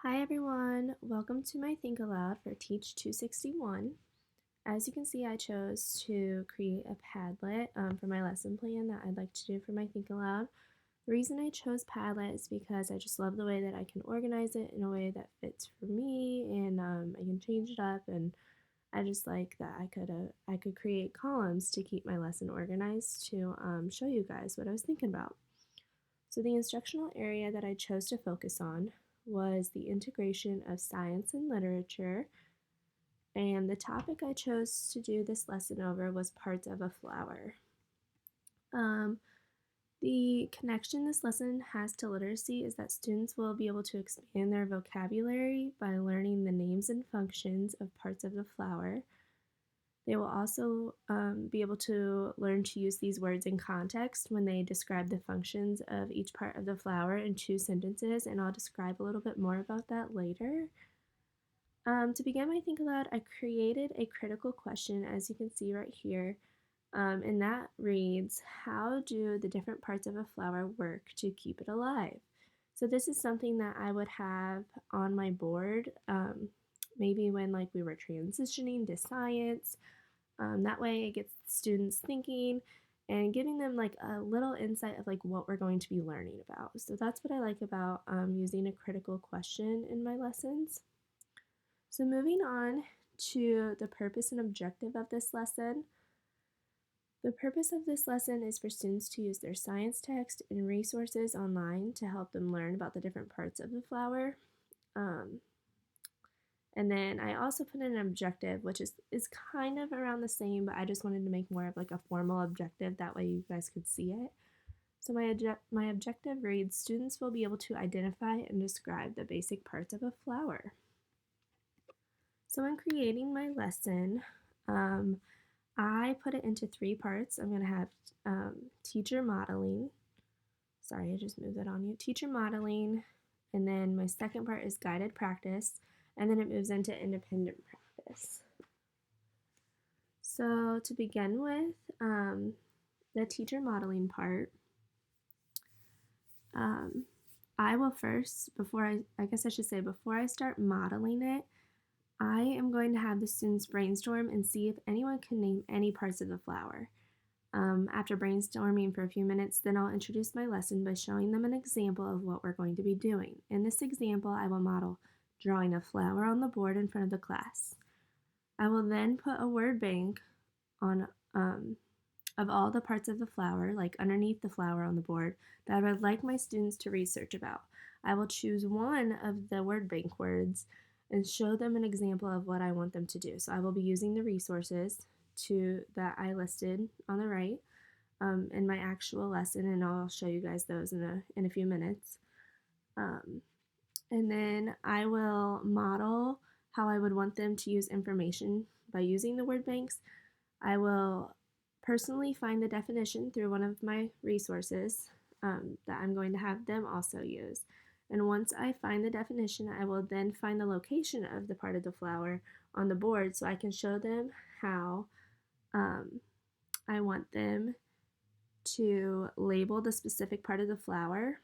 Hi everyone, welcome to my Think Aloud for Teach 261. As you can see, I chose to create a Padlet for my lesson plan that I'd like to do for my Think Aloud. The reason I chose Padlet is because I just love the way that I can organize it in a way that fits for me, and I can change it up, and I just like that I could create columns to keep my lesson organized to show you guys what I was thinking about. So the instructional area that I chose to focus on was the integration of science and literature, and the topic I chose to do this lesson over was parts of a flower. Um, the connection this lesson has to literacy is that students will be able to expand their vocabulary by learning the names and functions of parts of the flower. They will also be able to learn to use these words in context when they describe the functions of each part of the flower in 2 sentences, and I'll describe a little bit more about that later. To begin my Think Aloud, I created a critical question, as you can see right here, and that reads, how do the different parts of a flower work to keep it alive? So this is something that I would have on my board, maybe when we were transitioning to science. That way it gets students thinking and giving them a little insight of what we're going to be learning about. So that's what I like about using a critical question in my lessons. So moving on to the purpose and objective of this lesson. The purpose of this lesson is for students to use their science text and resources online to help them learn about the different parts of the flower. Um, And then I also put in an objective, which is kind of around the same, but I just wanted to make more of a formal objective. That way you guys could see it. So my objective reads, students will be able to identify and describe the basic parts of a flower. So in creating my lesson, I put it into 3 parts. I'm going to have teacher modeling. Sorry, I just moved that on you. Teacher modeling, and then my second part is guided practice, and then it moves into independent practice. So to begin with, the teacher modeling part, I will first, I guess I should say, before I start modeling it, I am going to have the students brainstorm and see if anyone can name any parts of the flower. After brainstorming for a few minutes, then I'll introduce my lesson by showing them an example of what we're going to be doing. In this example, I will model drawing a flower on the board in front of the class. I will then put a word bank on of all the parts of the flower, like underneath the flower on the board, that I would like my students to research about. I will choose one of the word bank words and show them an example of what I want them to do. So I will be using the resources that I listed on the right in my actual lesson, and I'll show you guys those in a few minutes. And then I will model how I would want them to use information by using the word banks. I will personally find the definition through one of my resources that I'm going to have them also use. And once I find the definition, I will then find the location of the part of the flower on the board so I can show them how I want them to label the specific part of the flower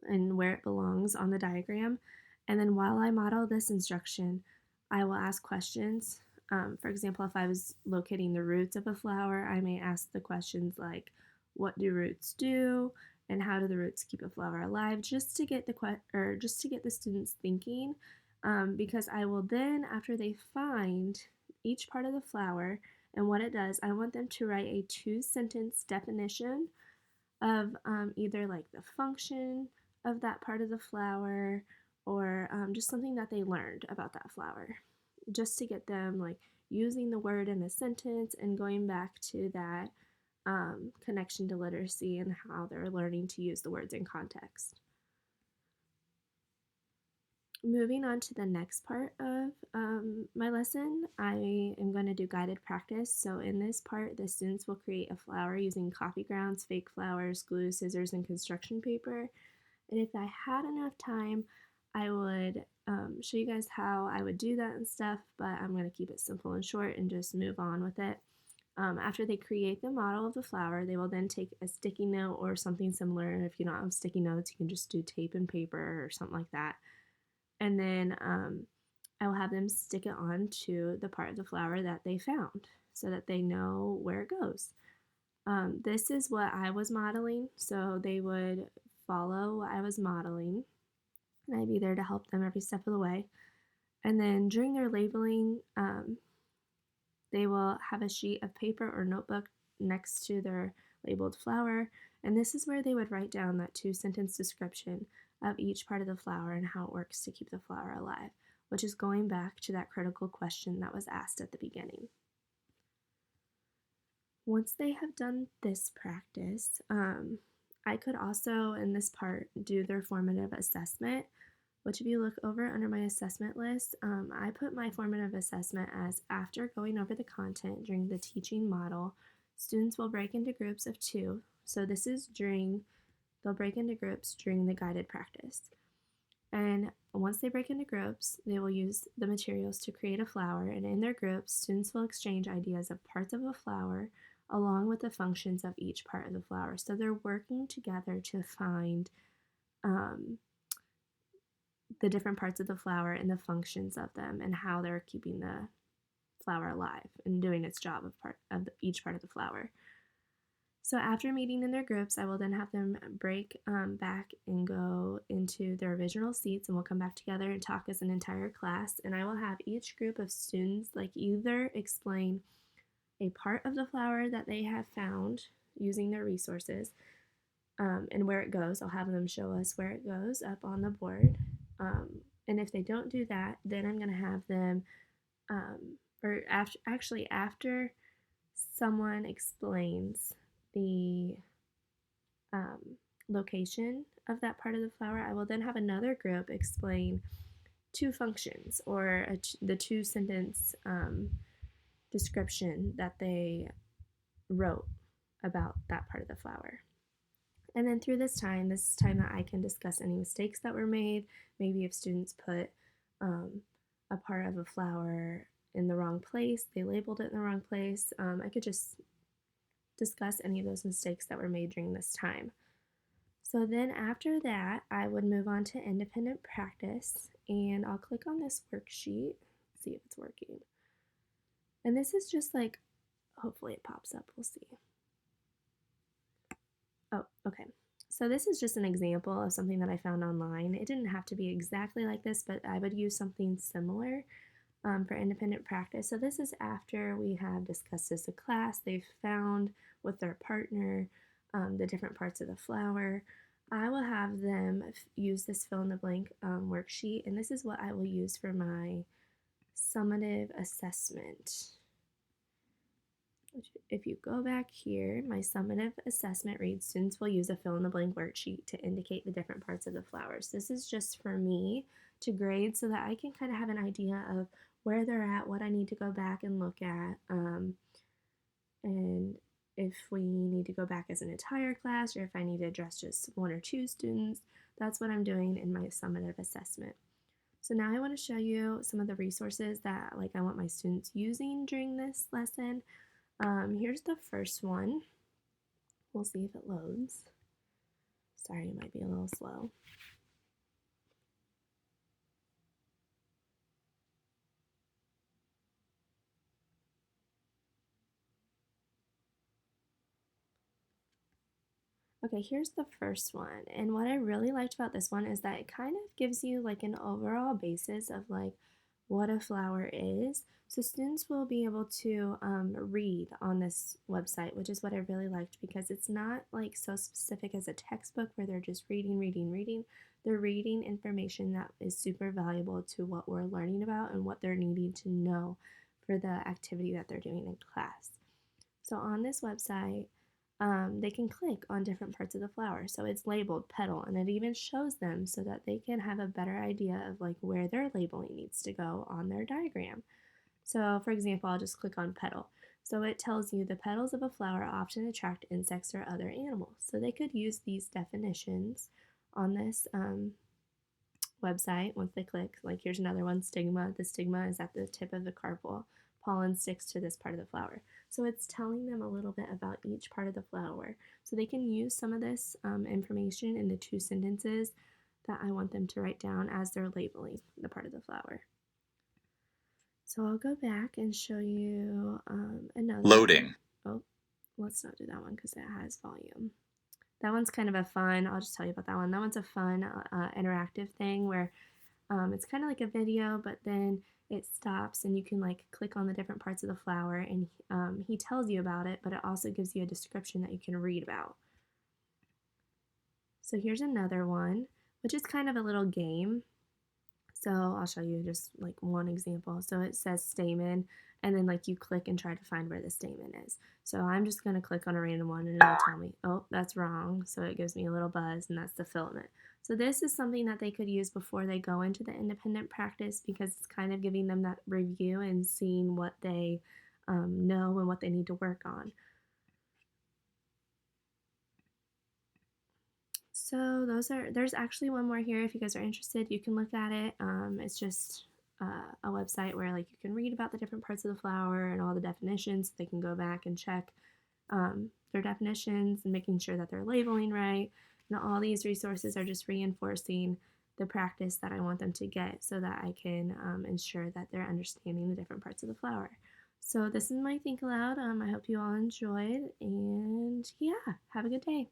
and where it belongs on the diagram. And then while I model this instruction, I will ask questions. For example, if I was locating the roots of a flower, I may ask the questions like, what do roots do? And how do the roots keep a flower alive? Just to get the students thinking, because I will then, after they find each part of the flower and what it does, I want them to write a 2-sentence definition of either the function of that part of the flower or just something that they learned about that flower, just to get them using the word in a sentence and going back to that connection to literacy and how they're learning to use the words in context. Moving on to the next part of my lesson, I am going to do guided practice. So in this part, the students will create a flower using coffee grounds, fake flowers, glue, scissors, and construction paper. And if I had enough time, I would show you guys how I would do that and stuff, but I'm going to keep it simple and short and just move on with it. After they create the model of the flower, they will then take a sticky note or something similar. If you don't have sticky notes, you can just do tape and paper or something like that. and then I will have them stick it on to the part of the flower that they found so that they know where it goes. This is what I was modeling, so they would follow what I was modeling, and I'd be there to help them every step of the way. And then during their labeling, they will have a sheet of paper or notebook next to their labeled flower, and this is where they would write down that 2-sentence description of each part of the flower and how it works to keep the flower alive, which is going back to that critical question that was asked at the beginning. Once they have done this practice, I could also, in this part, do their formative assessment, which if you look over under my assessment list, I put my formative assessment as after going over the content during the teaching model, students will break into groups of 2. So this is they'll break into groups during the guided practice. And once they break into groups, they will use the materials to create a flower, and in their groups, students will exchange ideas of parts of a flower along with the functions of each part of the flower. So they're working together to find the different parts of the flower and the functions of them and how they're keeping the flower alive and doing its job of each part of the flower. So after meeting in their groups, I will then have them break back and go into their original seats, and we'll come back together and talk as an entire class. And I will have each group of students either explain a part of the flower that they have found using their resources and where it goes. I'll have them show us where it goes up on the board. And if they don't do that, then I'm going to have them, after someone explains the location of that part of the flower, I will then have another group explain 2 functions or the 2-sentence description that they wrote about that part of the flower. And then through this time that I can discuss any mistakes that were made, maybe if students put a part of a flower in the wrong place, they labeled it in the wrong place, I could just discuss any of those mistakes that were made during this time. So then after that, I would move on to independent practice, and I'll click on this worksheet, see if it's working. And this is just hopefully it pops up, we'll see. Oh, okay. So this is just an example of something that I found online. It didn't have to be exactly like this, but I would use something similar for independent practice. So this is after we have discussed as a class. They've found with their partner the different parts of the flower. I will have them use this fill in the blank worksheet, and this is what I will use for my summative assessment. If you go back here, my summative assessment reads, students will use a fill-in-the-blank worksheet to indicate the different parts of the flowers. This is just for me to grade so that I can kind of have an idea of where they're at, what I need to go back and look at, and if we need to go back as an entire class or if I need to address just 1 or 2 students. That's what I'm doing in my summative assessment. So now I want to show you some of the resources that I want my students using during this lesson. Here's the first one. We'll see if it loads. Sorry, it might be a little slow. Okay, here's the first one. And what I really liked about this one is that it kind of gives you an overall basis of what a flower is. So students will be able to read on this website, which is what I really liked because it's not so specific as a textbook where they're just reading. They're reading information that is super valuable to what we're learning about and what they're needing to know for the activity that they're doing in class. So on this website, they can click on different parts of the flower. So it's labeled petal, and it even shows them so that they can have a better idea of where their labeling needs to go on their diagram. So for example, I'll just click on petal. So it tells you the petals of a flower often attract insects or other animals. So they could use these definitions on this website once they click. Here's another one, stigma. The stigma is at the tip of the carpel. Pollen sticks to this part of the flower. So it's telling them a little bit about each part of the flower. So they can use some of this information in the 2 sentences that I want them to write down as they're labeling the part of the flower. So I'll go back and show you another Loading. one. Oh, let's not do that one because it has volume. That one's kind of a fun, I'll just tell you about that one. That one's a fun interactive thing where it's kind of like a video, but then it stops and you can like click on the different parts of the flower and he tells you about it, but it also gives you a description that you can read about. So here's another one, which is kind of a little game. So I'll show you just like one example. So it says stamen, and then like you click and try to find where the stamen is. So I'm just going to click on a random one and it'll tell me, oh, that's wrong. So it gives me a little buzz, and that's the filament. So this is something that they could use before they go into the independent practice, because it's kind of giving them that review and seeing what they know and what they need to work on. So there's actually one more here if you guys are interested. You can look at it. It's just a website where like you can read about the different parts of the flower and all the definitions. They can go back and check their definitions and making sure that they're labeling right. And all these resources are just reinforcing the practice that I want them to get so that I can ensure that they're understanding the different parts of the flower. So this is my Think Aloud. I hope you all enjoyed, and yeah, have a good day.